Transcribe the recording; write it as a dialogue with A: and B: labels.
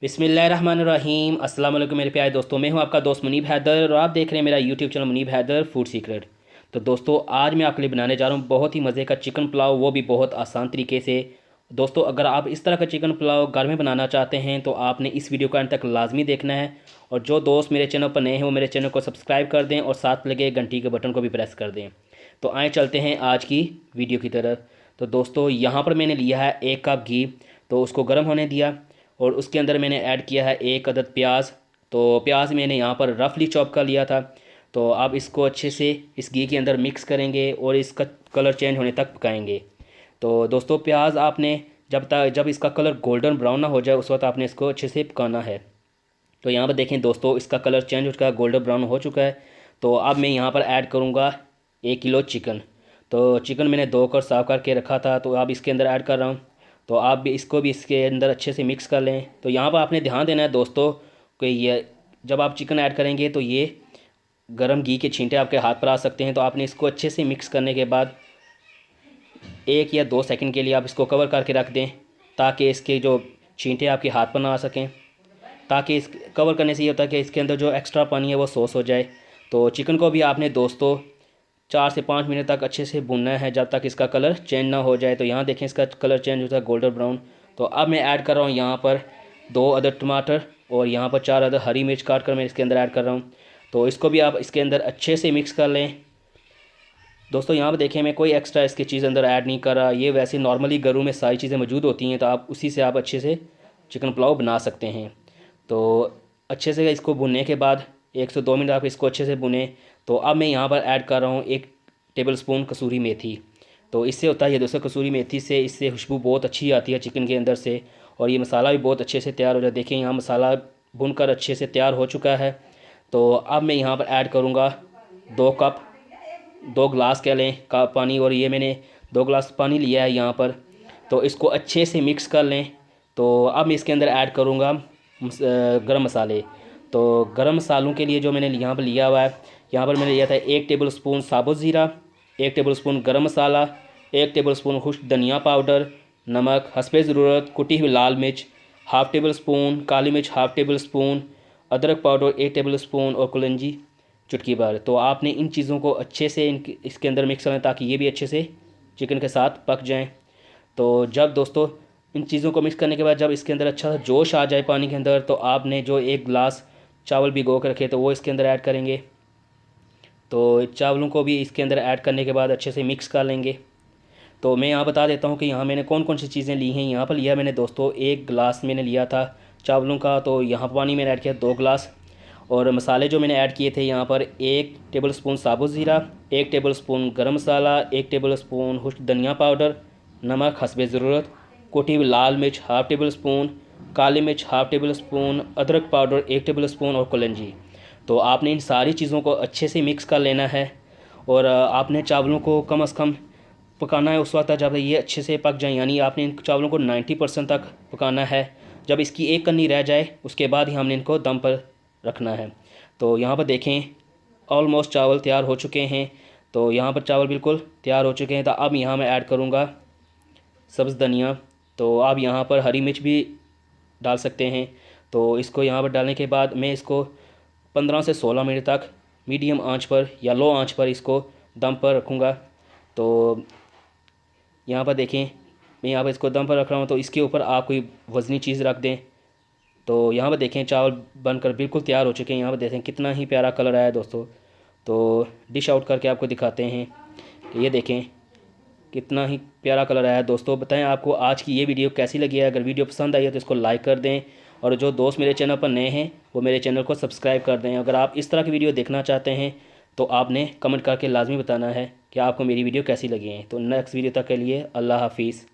A: बिस्मिल्लाहिर्रहमानिर्रहीम। अस्सलाम वालेकुम मेरे प्यारे दोस्तों, मैं हूं आपका दोस्त मुनीब हैदर और आप देख रहे हैं मेरा YouTube channel Munib Haider food secret. तो दोस्तों आज मैं आपके लिए बनाने जा रहा हूं बहुत ही मज़े का चिकन पुलाव, वो भी बहुत आसान तरीके से। दोस्तों अगर आप इस तरह का चिकन पुलाव घर में बनाना चाहते हैं तो आपने इस वीडियो का अंत तक लाजमी देखना है। और जो दोस्त मेरे चैनल पर नए हैं वो मेरे चैनल को सब्सक्राइब कर दें और साथ लगे घंटी के बटन को भी प्रेस कर दें। तो आए चलते हैं आज की वीडियो की तरफ। तो दोस्तों यहाँ पर मैंने लिया है 1 कप घी, तो उसको गर्म होने दिया और उसके अंदर मैंने ऐड किया है 1 अदद प्याज। तो प्याज मैंने यहाँ पर रफली चॉप कर लिया था। तो आप इसको अच्छे से इस घी के अंदर मिक्स करेंगे और इसका कलर चेंज होने तक पकाएंगे। तो दोस्तों प्याज आपने जब इसका कलर गोल्डन ब्राउन ना हो जाए उस वक्त आपने इसको अच्छे से पकाना है। तो यहाँ पर देखें दोस्तों इसका कलर चेंज हो चुका है, गोल्डन ब्राउन हो चुका है। तो अब मैं यहाँ पर ऐड करूँगा 1 किलो चिकन। तो चिकन मैंने धो कर साफ़ करके रखा था, तो अब इसके अंदर ऐड कर रहा हूँ। तो आप भी इसको भी इसके अंदर अच्छे से मिक्स कर लें। तो यहाँ पर आपने ध्यान देना है दोस्तों कि ये जब आप चिकन ऐड करेंगे तो ये गरम घी के छींटे आपके हाथ पर आ सकते हैं। तो आपने इसको अच्छे से मिक्स करने के बाद 1 या 2 सेकंड के लिए आप इसको कवर करके रख दें ताकि इसके जो छींटे आपके हाथ पर ना आ सकें। ताकि इस कवर करने से ये होता है कि इसके अंदर जो एक्स्ट्रा पानी है वो सोस हो जाए। तो चिकन को भी आपने दोस्तों 4 से 5 मिनट तक अच्छे से भुनना है जब तक इसका कलर चेंज ना हो जाए। तो यहाँ देखें इसका कलर चेंज होता है गोल्डन ब्राउन। तो अब मैं ऐड कर रहा हूँ यहाँ पर 2 अदद टमाटर और यहाँ पर 4 अदद हरी मिर्च काट कर मैं इसके अंदर ऐड कर रहा हूँ। तो इसको भी आप इसके अंदर अच्छे से मिक्स कर लें। दोस्तों यहाँ पर देखें मैं कोई एक्स्ट्रा इसकी चीज़ अंदर ऐड नहीं कर रहा, ये वैसे नॉर्मली घरों में सारी चीज़ें मौजूद होती हैं। तो आप उसी से आप अच्छे से चिकन पुलाव बना सकते हैं। तो अच्छे से इसको भुनने के बाद 1 से 2 मिनट आप इसको अच्छे से भुनें। तो अब मैं यहाँ पर ऐड कर रहा हूँ 1 टेबल स्पून कसूरी मेथी। तो इससे होता है ये दोस्तों कसूरी मेथी से इससे खुशबू बहुत अच्छी आती है चिकन के अंदर से और ये मसाला भी बहुत अच्छे से तैयार हो जाता है। देखिए यहाँ मसाला भुनकर अच्छे से तैयार हो चुका है। तो अब मैं यहाँ पर ऐड करूँगा 2 गिलास कह लें का पानी, और ये मैंने 2 गिलास पानी लिया है यहाँ पर। तो इसको अच्छे से मिक्स कर लें। तो अब मैं इसके अंदर ऐड करूँगा गरम मसाले। तो गरम मसालों के लिए जो मैंने यहाँ पर लिया हुआ है, यहाँ पर मैंने लिया था 1 टेबल स्पून साबुत ज़ीरा, 1 टेबल स्पून गरम मसाला, 1 टेबल स्पून खुश्क धनिया पाउडर, नमक हस्बे ज़रूरत, कुटी हुई लाल मिर्च हाफ़ टेबल स्पून, काली मिर्च हाफ़ टेबल स्पून, अदरक पाउडर 1 टेबल स्पून और कलौंजी चुटकी भर। तो आपने इन चीज़ों को अच्छे से इसके अंदर मिक्स करना ताकि ये भी अच्छे से चिकन के साथ पक जाएँ। तो जब दोस्तों इन चीज़ों को मिक्स करने के बाद जब इसके अंदर अच्छा सा जोश आ जाए पानी के अंदर, तो आपने जो 1 गिलास चावल भिगो कर रखे तो वो इसके अंदर ऐड करेंगे। तो चावलों को भी इसके अंदर ऐड करने के बाद अच्छे से मिक्स कर लेंगे। तो मैं यहाँ बता देता हूँ कि यहाँ मैंने कौन कौन सी चीज़ें ली हैं। यहाँ पर लिया मैंने दोस्तों 1 गिलास मैंने लिया था चावलों का, तो यहाँ पर पानी मैंने ऐड किया 2 गिलास। और मसाले जो मैंने ऐड किए थे यहाँ पर 1 टेबल स्पून साबुत ज़ीरा, 1 टेबल स्पून गरम मसाला, 1 टेबल स्पून खुश्क धनिया पाउडर, नमक हस्बे ज़रूरत, कुटी हुई लाल मिर्च हाफ़ टेबल स्पून, काली मिर्च हाफ़ टेबल स्पून, अदरक पाउडर 1 टेबल स्पून और कलौंजी। तो आपने इन सारी चीज़ों को अच्छे से मिक्स कर लेना है और आपने चावलों को कम से कम पकाना है उस वक्त जब ये अच्छे से पक जाएं। यानी आपने इन चावलों को 90% तक पकाना है। जब इसकी एक कन्नी रह जाए उसके बाद ही हमने इनको दम पर रखना है। तो यहाँ पर देखें ऑलमोस्ट चावल तैयार हो चुके हैं। तो यहाँ पर चावल बिल्कुल तैयार हो चुके हैं। तो अब यहाँ मैं ऐड करूँगा सब्ज़ धनिया। तो आप यहाँ पर हरी मिर्च भी डाल सकते हैं। तो इसको यहाँ पर डालने के बाद मैं इसको 15 से 16 मिनट तक मीडियम आंच पर या लो आंच पर इसको दम पर रखूँगा। तो यहाँ पर देखें मैं यहाँ पर इसको दम पर रख रहा हूँ। तो इसके ऊपर आप कोई वज़नी चीज़ रख दें। तो यहाँ पर देखें चावल बनकर बिल्कुल तैयार हो चुके हैं। यहाँ पर देखें कितना ही प्यारा कलर आया है दोस्तों। तो डिश आउट करके आपको दिखाते हैं कि ये देखें कितना ही प्यारा कलर आया है। दोस्तों बताएं आपको आज की ये वीडियो कैसी लगी है। अगर वीडियो पसंद आई है तो इसको लाइक कर दें और जो दोस्त मेरे चैनल पर नए हैं वो मेरे चैनल को सब्सक्राइब कर दें। अगर आप इस तरह की वीडियो देखना चाहते हैं तो आपने कमेंट करके लाजमी बताना है कि आपको मेरी वीडियो कैसी लगी है। तो नेक्स्ट वीडियो तक के लिए अल्लाह हाफिज़।